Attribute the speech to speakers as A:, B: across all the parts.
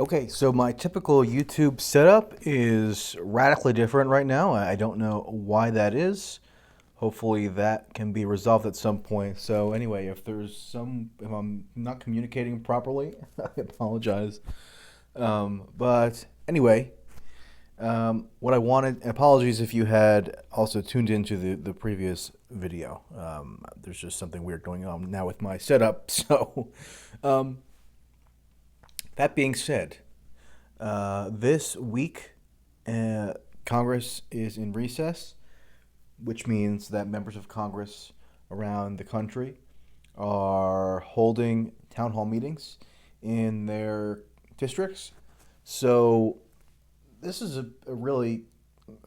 A: Okay, so my typical YouTube setup is radically different right now. I don't know why that is. Hopefully that can be resolved at some point. So anyway, if I'm not communicating properly, I apologize. But anyway, what I wanted, apologies if you had also tuned into the previous video. There's just something weird going on now with my setup. So, um, that being said, this week, uh, Congress is in recess, which means that members of Congress around the country are holding town hall meetings in their districts. So, this is a really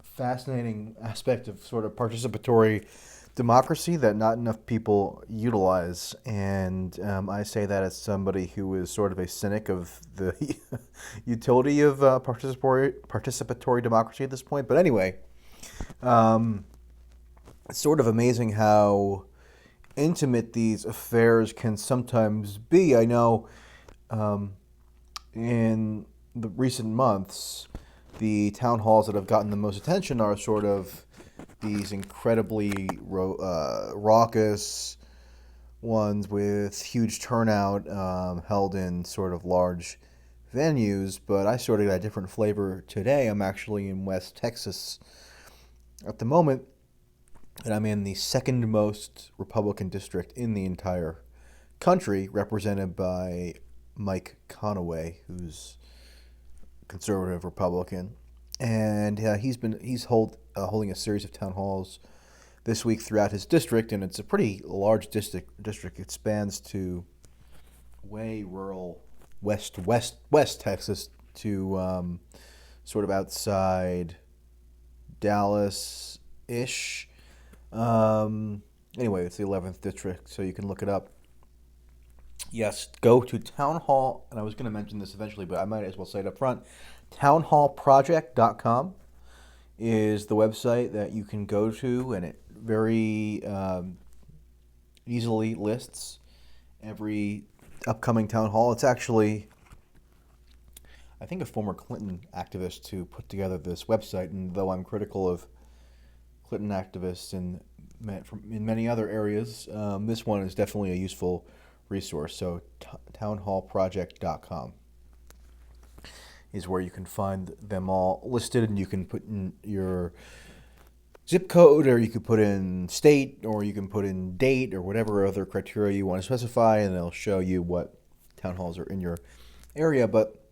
A: fascinating aspect of sort of participatory democracy that not enough people utilize. And I say that as somebody who is sort of a cynic of the utility of participatory democracy at this point. But anyway, um, it's sort of amazing how intimate these affairs can sometimes be. I know um, in the recent months, the town halls that have gotten the most attention are sort of these incredibly raucous ones with huge turnout, held in sort of large venues. But I sort of got a different flavor today. I'm actually in West Texas at the moment, and I'm in the second most Republican district in the entire country, represented by Mike Conway, who's conservative Republican, and holding a series of town halls this week throughout his district, and it's a pretty large district. It spans to way rural west Texas to sort of outside Dallas ish. Anyway, it's the 11th district, so you can look it up. Yes, go to Town Hall, and I was going to mention this eventually, but I might as well say it up front. Townhallproject.com is the website that you can go to, and it very easily lists every upcoming town hall. It's actually, I think, a former Clinton activist who put together this website, and though I'm critical of Clinton activists in many other areas, this one is definitely a useful resource. So, townhallproject.com is where you can find them all listed, and you can put in your zip code, or you could put in state, or you can put in date, or whatever other criteria you want to specify, and they'll show you what town halls are in your area. But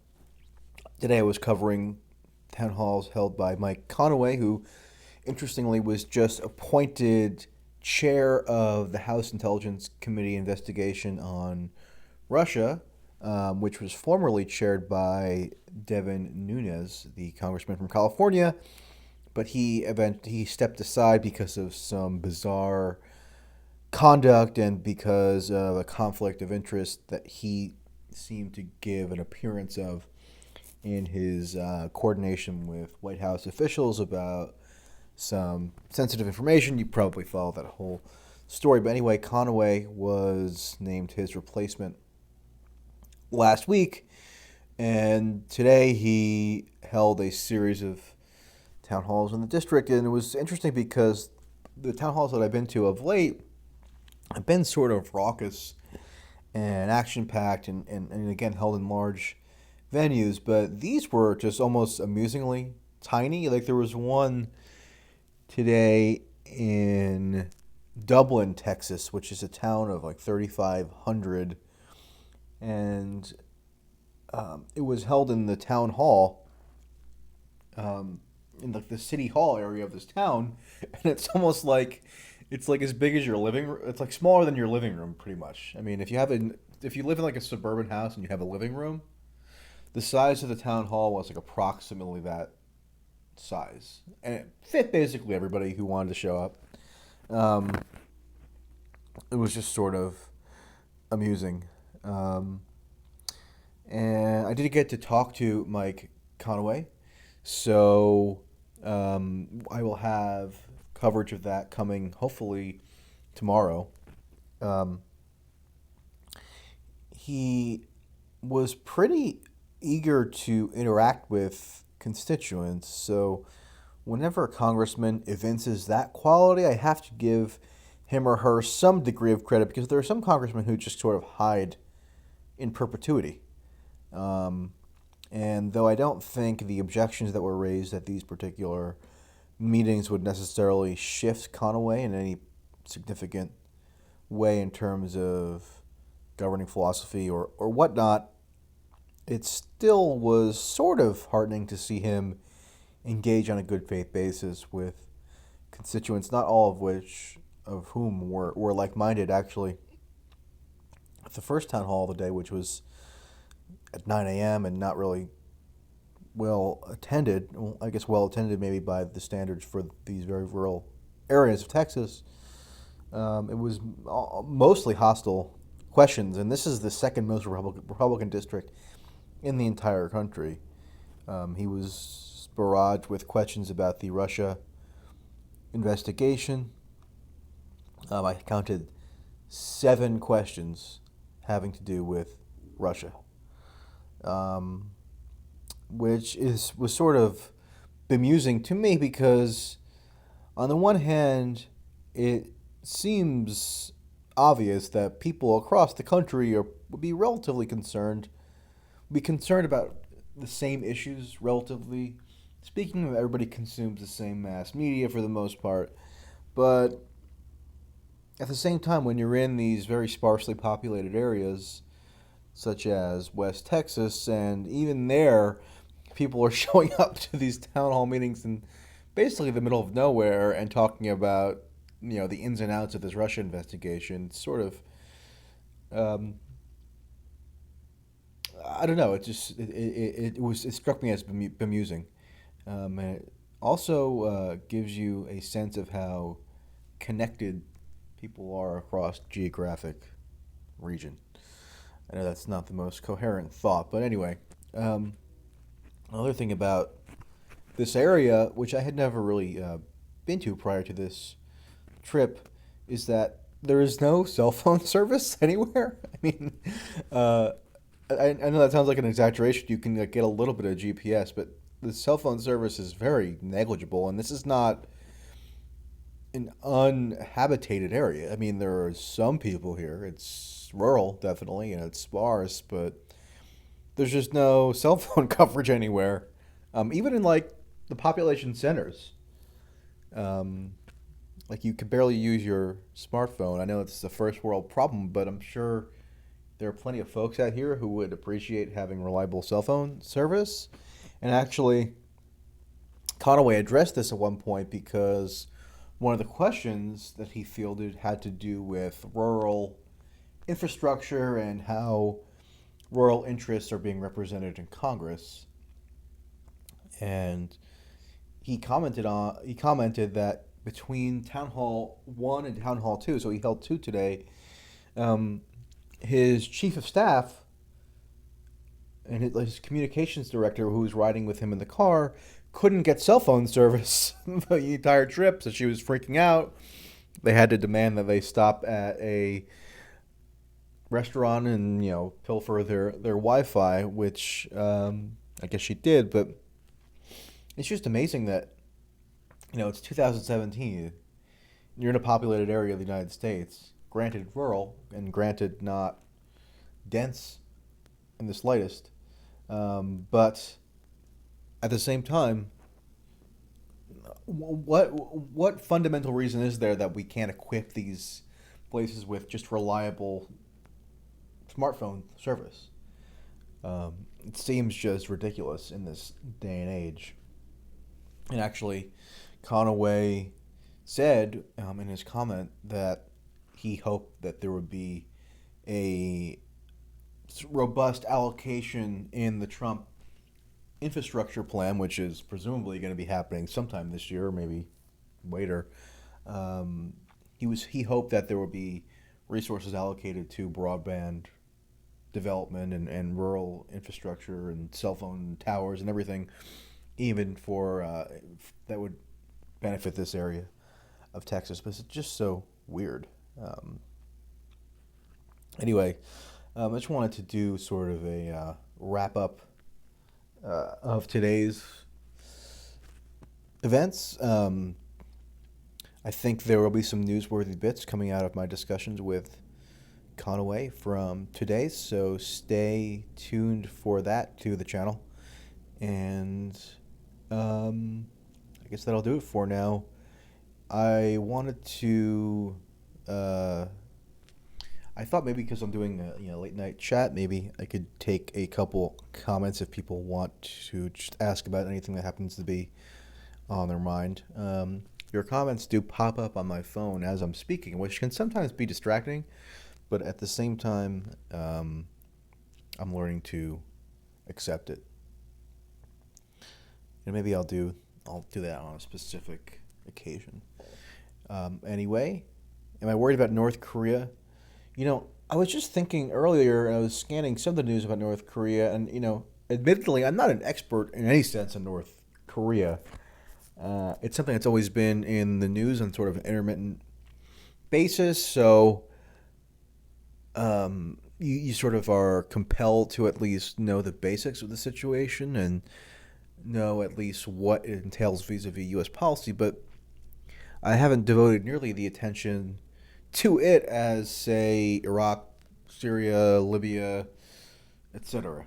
A: today I was covering town halls held by Mike Conway, who interestingly was just appointed chair of the House Intelligence Committee investigation on Russia, which was formerly chaired by Devin Nunes, the congressman from California, but he stepped aside because of some bizarre conduct and because of a conflict of interest that he seemed to give an appearance of in his coordination with White House officials about some sensitive information. You probably follow that whole story. But anyway, Conway was named his replacement last week, and today he held a series of town halls in the district. And it was interesting because the town halls that I've been to of late have been sort of raucous and action packed and again held in large venues, but these were just almost amusingly tiny. Like there was one today in Dublin, Texas, which is a town of like 3,500, and it was held in the town hall, in like the city hall area of this town, and it's like as big as your living room. It's like smaller than your living room, pretty much. I mean, if you live in like a suburban house and you have a living room, the size of the town hall was like approximately that size, and it fit basically everybody who wanted to show up. Um, it was just sort of amusing, and I did get to talk to Mike Conway, so I will have coverage of that coming hopefully tomorrow. Um, he was pretty eager to interact with constituents. So whenever a congressman evinces that quality, I have to give him or her some degree of credit because there are some congressmen who just sort of hide in perpetuity. Um, and though I don't think the objections that were raised at these particular meetings would necessarily shift Conway in any significant way in terms of governing philosophy or whatnot, it still was sort of heartening to see him engage on a good faith basis with constituents, not all of whom were like minded. Actually, at the first town hall of the day, which was at 9 a.m. and not really well attended, well, I guess well attended maybe by the standards for these very rural areas of Texas, it was mostly hostile questions, and this is the second most Republican district in the entire country. He was barraged with questions about the Russia investigation. I counted 7 questions having to do with Russia, um, which was sort of bemusing to me because, on the one hand, it seems obvious that people across the country would be relatively concerned, be concerned about the same issues relatively. Speaking of, everybody consumes the same mass media for the most part, but at the same time, when you're in these very sparsely populated areas, such as West Texas, and even there, people are showing up to these town hall meetings in basically the middle of nowhere and talking about, the ins and outs of this Russia investigation. It's sort of, um, I don't know. It just it struck me as bemusing, and it also gives you a sense of how connected people are across geographic region. I know that's not the most coherent thought, but anyway, um, another thing about this area, which I had never really been to prior to this trip, is that there is no cell phone service anywhere. I mean, uh, I know that sounds like an exaggeration. You can get a little bit of GPS, but the cell phone service is very negligible, and this is not an unhabitated area. I mean, there are some people here. It's rural, definitely, and it's sparse, but there's just no cell phone coverage anywhere. Even in like the population centers, um, like you could barely use your smartphone. I know it's a first world problem, but I'm sure there are plenty of folks out here who would appreciate having reliable cell phone service. And actually, Conway addressed this at one point because one of the questions that he fielded had to do with rural infrastructure and how rural interests are being represented in Congress. And he commented that between Town Hall 1 and Town Hall 2, so he held 2 today, um, his chief of staff and his communications director, who was riding with him in the car, couldn't get cell phone service the entire trip, so she was freaking out. They had to demand that they stop at a restaurant and pilfer their Wi-Fi, which I guess she did. But it's just amazing that it's 2017. You're in a populated area of the United States, granted rural and granted not dense in the slightest, but at the same time, what fundamental reason is there that we can't equip these places with just reliable smartphone service? It seems just ridiculous in this day and age. And actually, Conaway said in his comment that he hoped that there would be a robust allocation in the Trump infrastructure plan, which is presumably going to be happening sometime this year, maybe later. Um, he hoped that there would be resources allocated to broadband development and rural infrastructure and cell phone towers and everything, even for that would benefit this area of Texas. But it's just so weird. Anyway, I just wanted to do sort of a wrap up of today's events. I think there will be some newsworthy bits coming out of my discussions with Conway from today, so stay tuned for that to the channel. And I guess that'll do it for now. I wanted to. Uh, I thought maybe because I'm doing a late night chat, maybe I could take a couple comments if people want to just ask about anything that happens to be on their mind. Your comments do pop up on my phone as I'm speaking, which can sometimes be distracting, but at the same time, I'm learning to accept it. And maybe I'll do that on a specific occasion. Anyway, am I worried about North Korea? I was just thinking earlier, and I was scanning some of the news about North Korea, and admittedly, I'm not an expert in any sense in North Korea. It's something that's always been in the news on sort of an intermittent basis, so you sort of are compelled to at least know the basics of the situation and know at least what it entails vis-a-vis U.S. policy, but I haven't devoted nearly the attention to it as, say, Iraq, Syria, Libya, etc.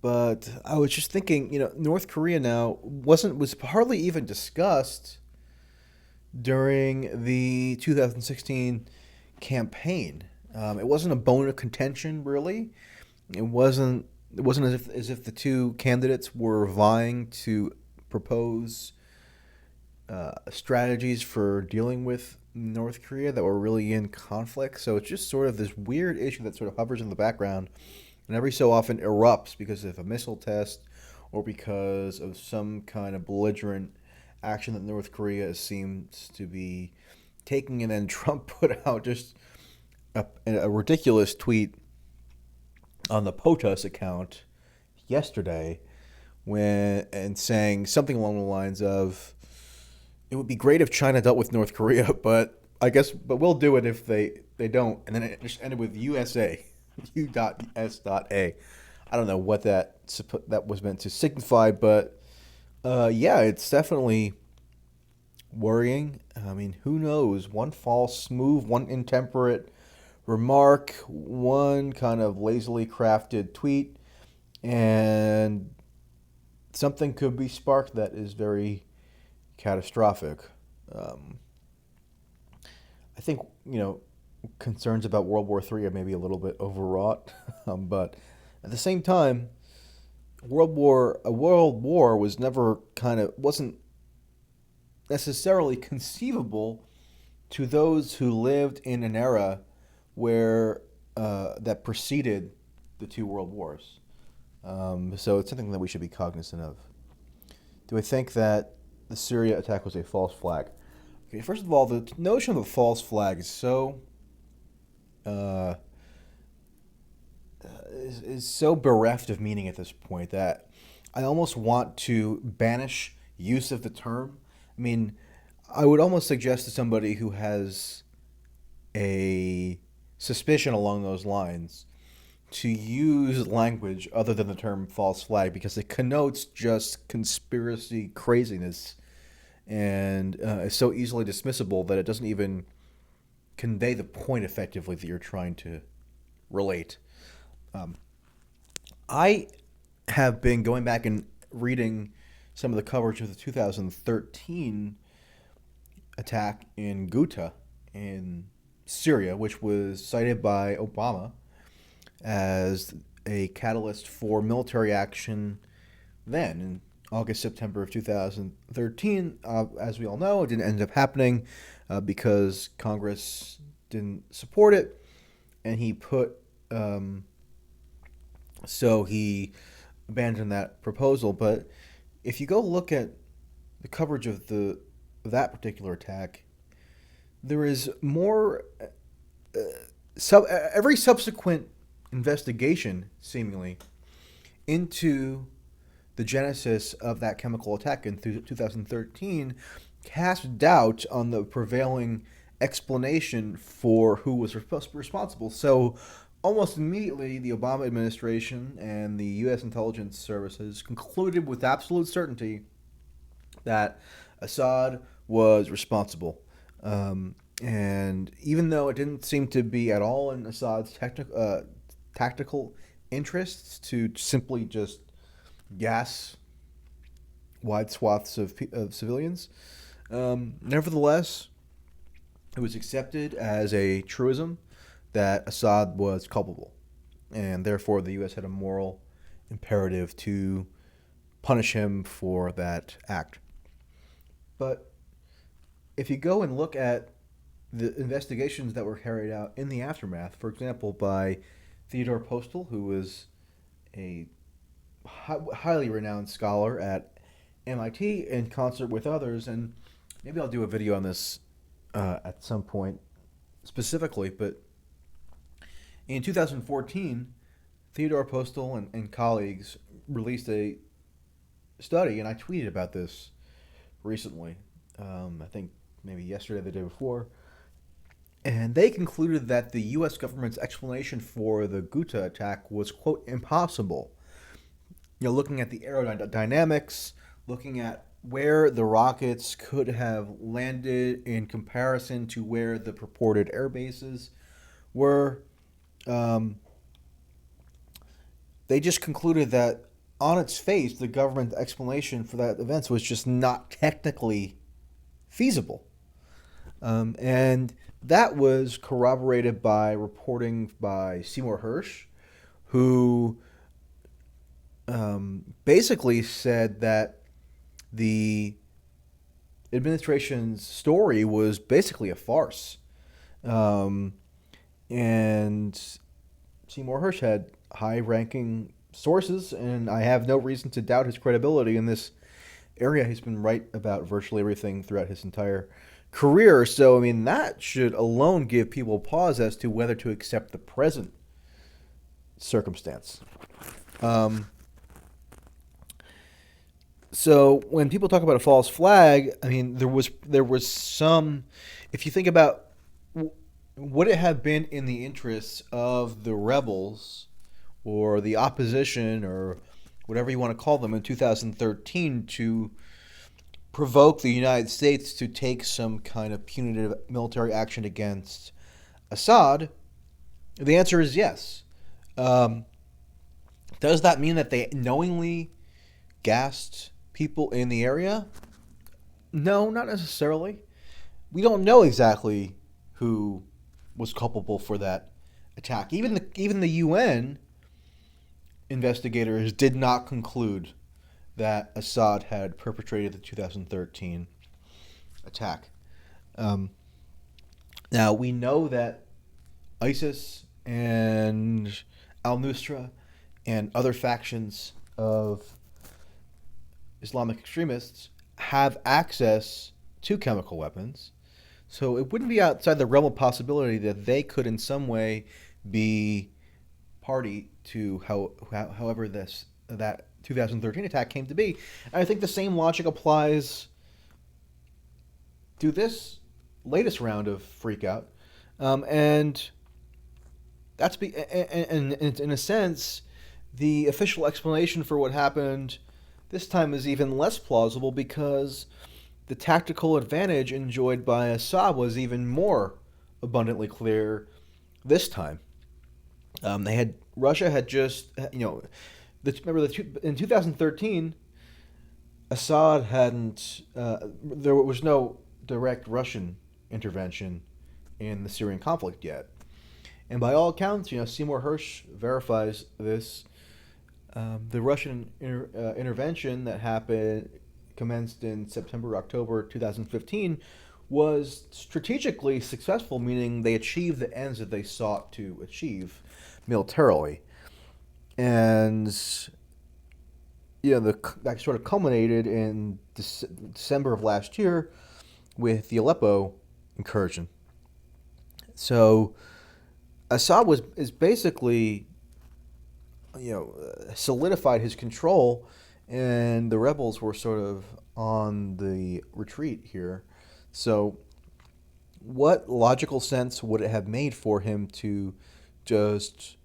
A: But I was just thinking, North Korea now was hardly even discussed during the 2016 campaign. It wasn't a bone of contention, really. It wasn't as if the two candidates were vying to propose strategies for dealing with North Korea that were really in conflict. So it's just sort of this weird issue that sort of hovers in the background and every so often erupts because of a missile test or because of some kind of belligerent action that North Korea seems to be taking. And then Trump put out just a ridiculous tweet on the POTUS account yesterday and saying something along the lines of, it would be great if China dealt with North Korea, but we'll do it if they don't. And then it just ended with USA, U.S.A. I don't know what that was meant to signify, but yeah, it's definitely worrying. I mean, who knows? One false move, one intemperate remark, one kind of lazily crafted tweet, and something could be sparked that is very catastrophic. I think concerns about World War III are maybe a little bit overwrought, but at the same time, a world war wasn't necessarily conceivable to those who lived in an era where that preceded the two world wars. So it's something that we should be cognizant of. Do I think that the Syria attack was a false flag? Okay, first of all, the notion of a false flag is so is so bereft of meaning at this point that I almost want to banish use of the term. I mean, I would almost suggest to somebody who has a suspicion along those lines to use language other than the term false flag because it connotes just conspiracy craziness and is so easily dismissible that it doesn't even convey the point effectively that you're trying to relate. I have been going back and reading some of the coverage of the 2013 attack in Ghouta in Syria, which was cited by Obama as a catalyst for military action then in August, September of 2013. As we all know, it didn't end up happening because Congress didn't support it, and so he abandoned that proposal. But if you go look at the coverage of that particular attack, there is more. Every subsequent investigation, seemingly, into the genesis of that chemical attack in 2013 cast doubt on the prevailing explanation for who was responsible. So almost immediately, the Obama administration and the U.S. intelligence services concluded with absolute certainty that Assad was responsible. And even though it didn't seem to be at all in Assad's tactical interests to simply just gas wide swaths of civilians, nevertheless, it was accepted as a truism that Assad was culpable, and therefore the U.S. had a moral imperative to punish him for that act. But if you go and look at the investigations that were carried out in the aftermath, for example, by Theodore Postel, who was a highly renowned scholar at MIT in concert with others, and maybe I'll do a video on this at some point specifically, but in 2014, Theodore Postel and colleagues released a study, and I tweeted about this recently, I think maybe yesterday or the day before, and they concluded that the U.S. government's explanation for the Ghouta attack was, quote, impossible. Looking at the aerodynamics, looking at where the rockets could have landed in comparison to where the purported air bases were, they just concluded that on its face, the government explanation for that event was just not technically feasible. And that was corroborated by reporting by Seymour Hersh, who basically said that the administration's story was basically a farce. And Seymour Hersh had high-ranking sources, and I have no reason to doubt his credibility in this area. He's been right about virtually everything throughout his entire career. So, I mean, that should alone give people pause as to whether to accept the present circumstance. So when people talk about a false flag, I mean, there was some, if you think about, would it have been in the interests of the rebels or the opposition or whatever you want to call them in 2013 to provoke the United States to take some kind of punitive military action against Assad? The answer is yes. Does that mean that they knowingly gassed people in the area? No, not necessarily. We don't know exactly who was culpable for that attack. Even the UN investigators did not conclude that Assad had perpetrated the 2013 attack. Now, we know that ISIS and al-Nusra and other factions of Islamic extremists have access to chemical weapons, so it wouldn't be outside the realm of possibility that they could in some way be party to however that 2013 attack came to be. And I think the same logic applies to this latest round of freakout, and that's and in a sense, the official explanation for what happened this time is even less plausible because the tactical advantage enjoyed by Assad was even more abundantly clear this time. Russia had just, remember in 2013, Assad hadn't, there was no direct Russian intervention in the Syrian conflict yet. And by all accounts, Seymour Hersh verifies this. The Russian intervention that commenced in September, October 2015 was strategically successful, meaning they achieved the ends that they sought to achieve militarily. And that sort of culminated in December of last year with the Aleppo incursion. So Assad is basically solidified his control, and the rebels were sort of on the retreat here. So what logical sense would it have made for him to just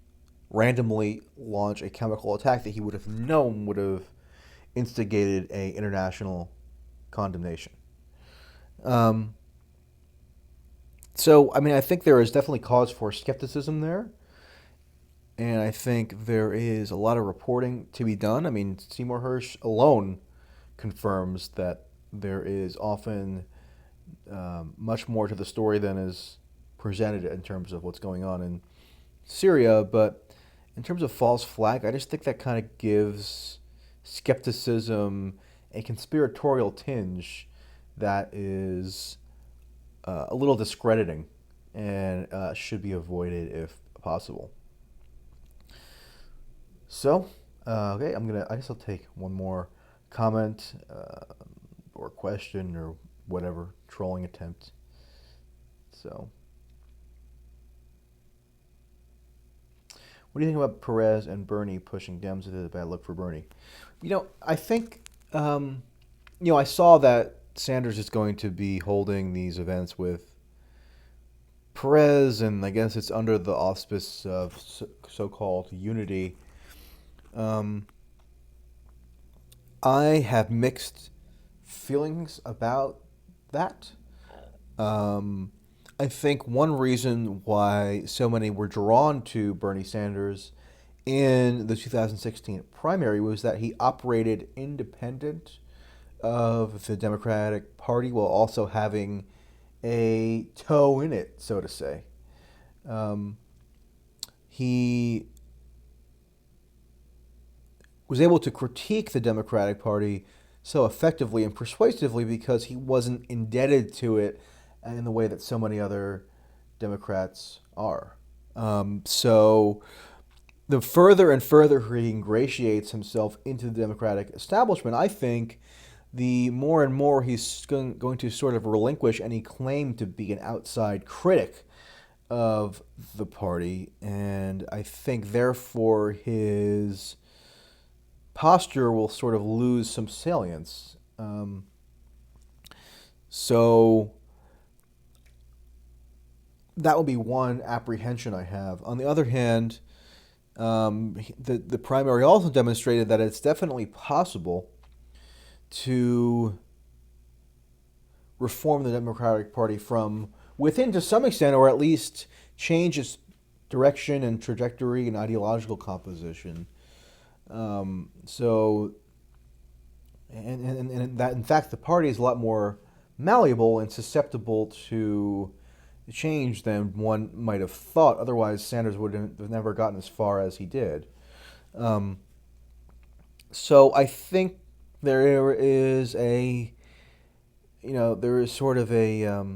A: randomly launch a chemical attack that he would have known would have instigated a international condemnation. Um, so, I mean, I think there is definitely cause for skepticism there, and I think there is a lot of reporting to be done. I mean, Seymour Hersh alone confirms that there is often much more to the story than is presented in terms of what's going on in Syria. But in terms of false flag, I just think that kind of gives skepticism a conspiratorial tinge that is a little discrediting and should be avoided if possible. So, okay, I guess I'll take one more comment or question or whatever trolling attempt. So, what do you think about Perez and Bernie pushing Dems? Is it a bad look for Bernie? I think, I saw that Sanders is going to be holding these events with Perez, and I guess it's under the auspice of so-called unity. Um, I have mixed feelings about that. Um, I think one reason why so many were drawn to Bernie Sanders in the 2016 primary was that he operated independent of the Democratic Party while also having a toe in it, so to say. Um, he was able to critique the Democratic Party so effectively and persuasively because he wasn't indebted to it in the way that so many other Democrats are. So the further and further he ingratiates himself into the Democratic establishment, I think the more and more he's going to sort of relinquish any claim to be an outside critic of the party. And I think, therefore, his posture will sort of lose some salience. So that would be one apprehension I have. On the other hand, the primary also demonstrated that it's definitely possible to reform the Democratic Party from within to some extent, or at least change its direction and trajectory and ideological composition. So, and that in fact the party is a lot more malleable and susceptible to change than one might have thought. Otherwise, Sanders would have never gotten as far as he did. Um, so I think there is there is sort of a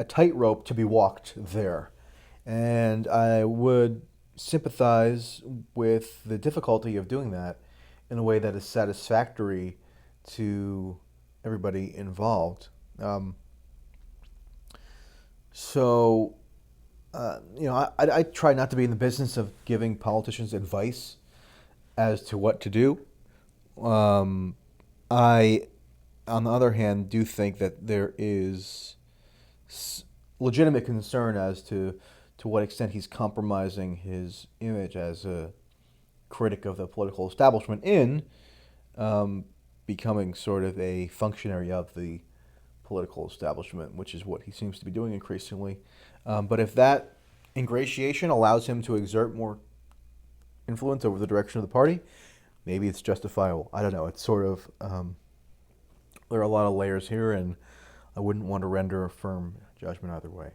A: tightrope to be walked there, and I would sympathize with the difficulty of doing that in a way that is satisfactory to everybody involved. So, I try not to be in the business of giving politicians advice as to what to do. I, on the other hand, do think that there is legitimate concern as to what extent he's compromising his image as a critic of the political establishment in becoming sort of a functionary of the political establishment, which is what he seems to be doing increasingly. But if that ingratiation allows him to exert more influence over the direction of the party, maybe it's justifiable. I don't know. It's sort of, there are a lot of layers here, and I wouldn't want to render a firm judgment either way.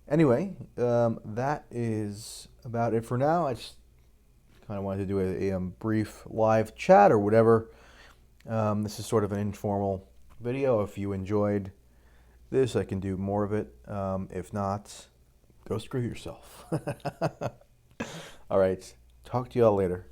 A: Anyway, that is about it for now. I just kind of wanted to do a brief live chat or whatever. This is sort of an informal video. If you enjoyed this, I can do more of it. If not, go screw yourself. All right. Talk to you all later.